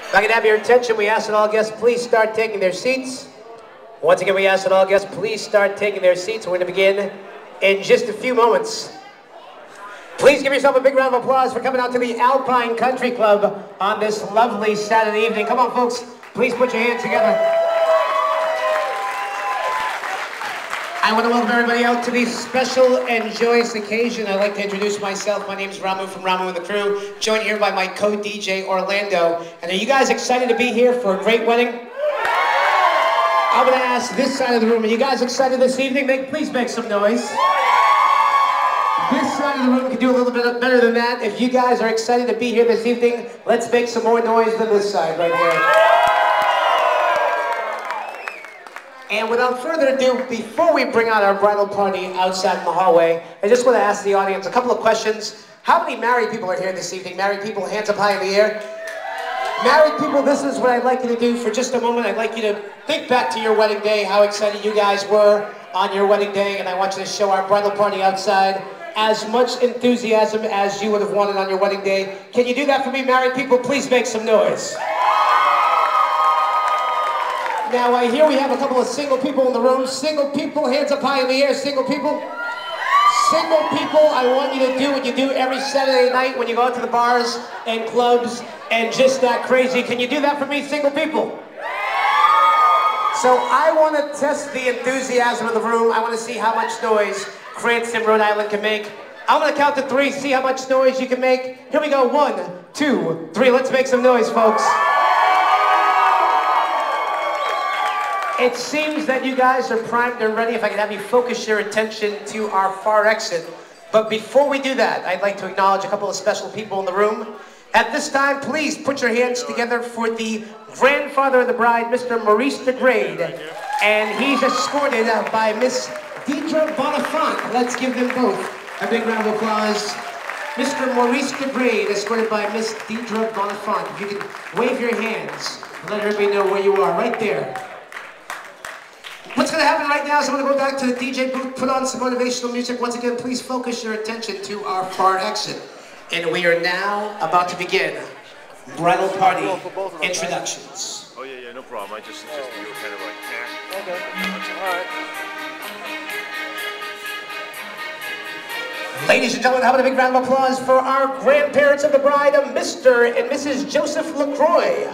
If I can have your attention, we ask that all guests please start taking their seats. Once again, we ask that all guests please start taking their seats. We're going to begin in just a few moments. Please give yourself a big round of applause for coming out to the Alpine Country Club on this lovely Saturday evening. Come on, folks. Please put your hands together. I want to welcome everybody out to this special and joyous occasion. I'd like to introduce myself. My name is Ramu from Ramu and the Crew, joined here by my co-DJ Orlando. And are you guys excited to be here for a great wedding? I'm going to ask this side of the room, are you guys excited this evening? Please make some noise. This side of the room can do a little bit better than that. If you guys are excited to be here this evening, let's make some more noise than this side right here. And without further ado, before we bring out our bridal party outside in the hallway, I just want to ask the audience a couple of questions. How many married people are here this evening? Married people, hands up high in the air. Married people, this is what I'd like you to do for just a moment. I'd like you to think back to your wedding day, how excited you guys were on your wedding day, and I want you to show our bridal party outside as much enthusiasm as you would have wanted on your wedding day. Can you do that for me, married people? Please make some noise. Now, here we have a couple of single people in the room. Single people, hands up high in the air. Single people. Single people, I want you to do what you do every Saturday night when you go out to the bars and clubs and just that crazy. Can you do that for me, single people? So I want to test the enthusiasm of the room. I want to see how much noise Cranston, Rhode Island can make. I'm going to count to 3, see how much noise you can make. Here we go, 1, 2, 3. Let's make some noise, folks. It seems that you guys are primed and ready. If I could have you focus your attention to our far exit. But before we do that, I'd like to acknowledge a couple of special people in the room. At this time, please put your hands together for the grandfather of the bride, Mr. Maurice DeGrade. And he's escorted by Miss Deidre Bonifant. Let's give them both a big round of applause. Mr. Maurice DeGrade, escorted by Miss Deidre Bonifant. If you can wave your hands, let everybody know where you are, right there. What's going to happen right now is I'm going to go back to the DJ booth, put on some motivational music. Once again, please focus your attention to our far exit. And we are now about to begin bridal party introductions. Oh, yeah, no problem. I just suggested you were kind of like, eh. Okay. All right. Ladies and gentlemen, having a big round of applause for our grandparents of the bride, Mr. and Mrs. Joseph LaCroix.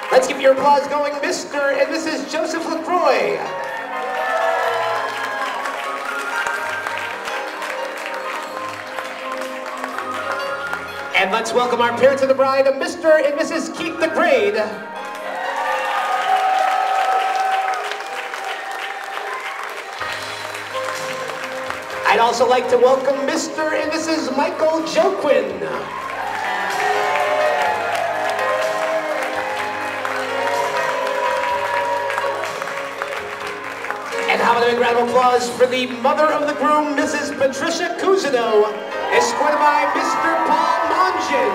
Let's keep your applause going, Mr. and Mrs. Joseph LaCroix. And let's welcome our parents of the bride, Mr. and Mrs. Keith DeGrade. I'd also like to welcome Mr. and Mrs. Michael Joquin. And how about a big round of applause for the mother of the groom, Mrs. Patricia Cousineau, escorted by Mr. Paul Mongin.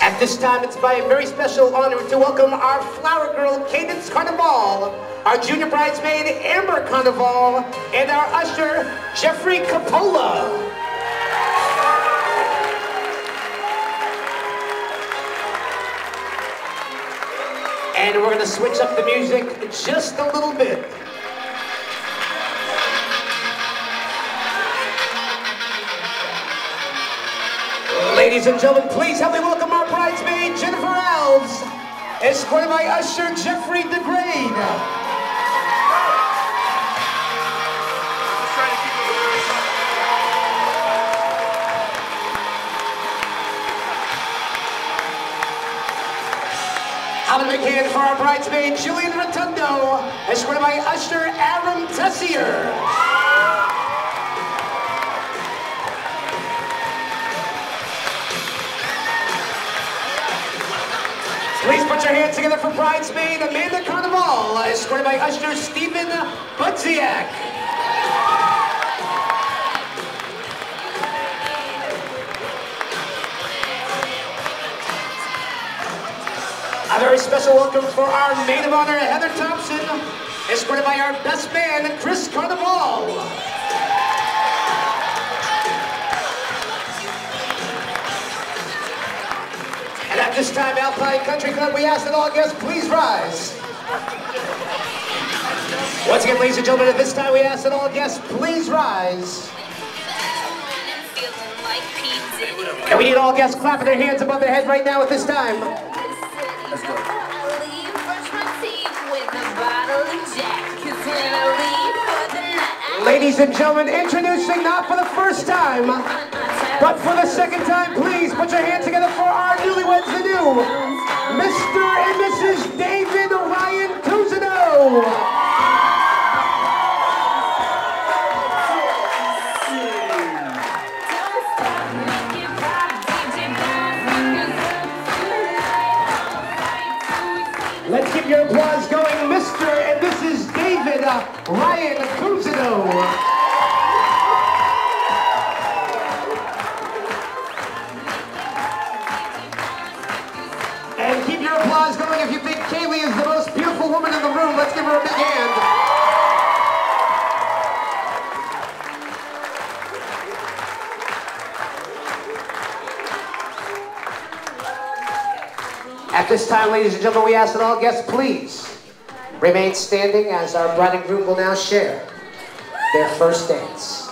At this time, it's my very special honor to welcome our flower girl, Cadence Carnival, our junior bridesmaid, Amber Carnival, and our usher, Jeffrey Coppola. And we're going to switch up the music just a little bit. Ladies and gentlemen, please help me welcome our bridesmaid, Jennifer Alves, escorted by usher, Jeffrey DeGrade. Have a big hand for our bridesmaid, Julian Rotundo, escorted by usher, Aaron Tessier. Please put your hands together for bridesmaid Amanda Carnival, escorted by usher Stephen Budziak. special welcome for our maid of honor, Heather Thompson, escorted by our best man, Chris Carnival. And at this time, Alpine Country Club, we ask that all guests please rise. Once again, ladies and gentlemen, at this time, we ask that all guests please rise. And we need all guests clapping their hands above their head right now at this time. Let's go. Ladies and gentlemen, introducing not for the first time, but for the second time, please put your hands together for our newlyweds, the new Mr. and Mrs. David Ryan Cousineau. Let's give your applause going, Mr. and Mrs. David Ryan Cousineau. And keep your applause going if you think Kaylee is the most beautiful woman in the room. Let's give her a big hand. At this time, ladies and gentlemen, we ask that all guests please remain standing as our bride and groom will now share their first dance.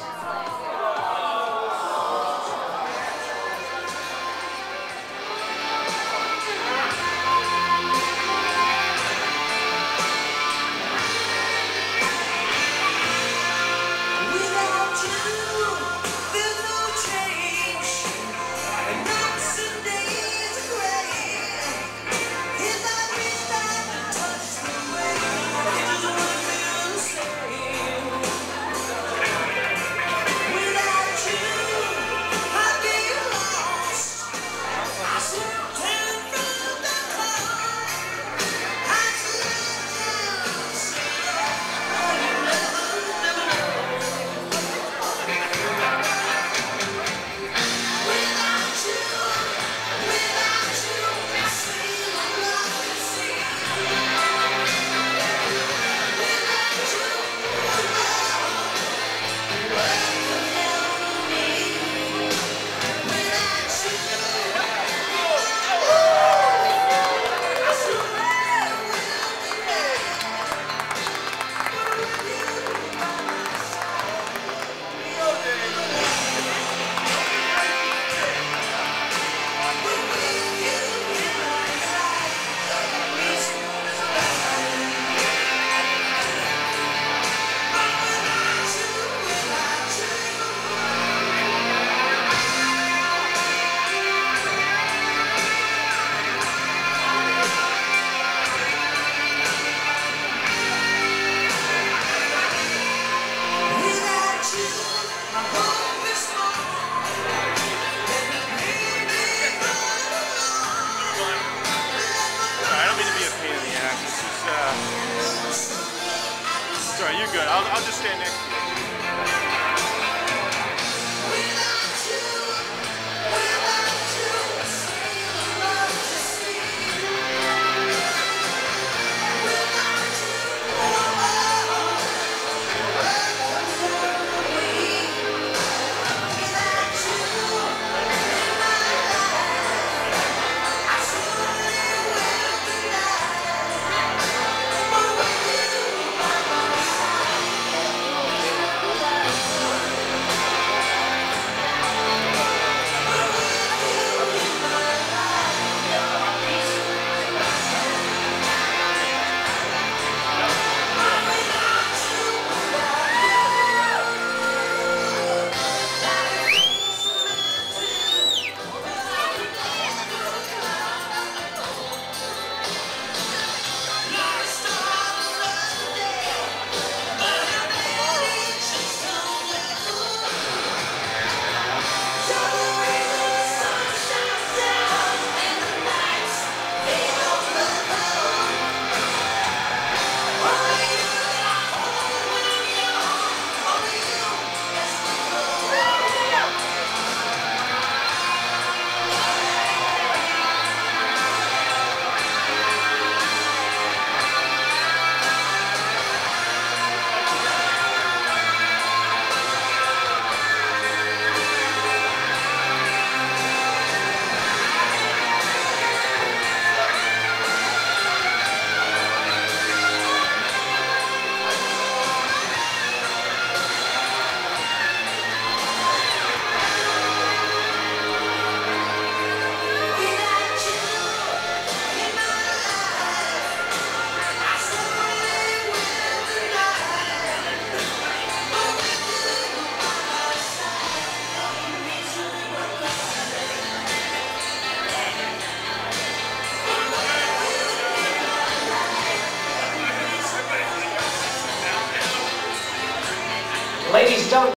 Ladies and gentlemen.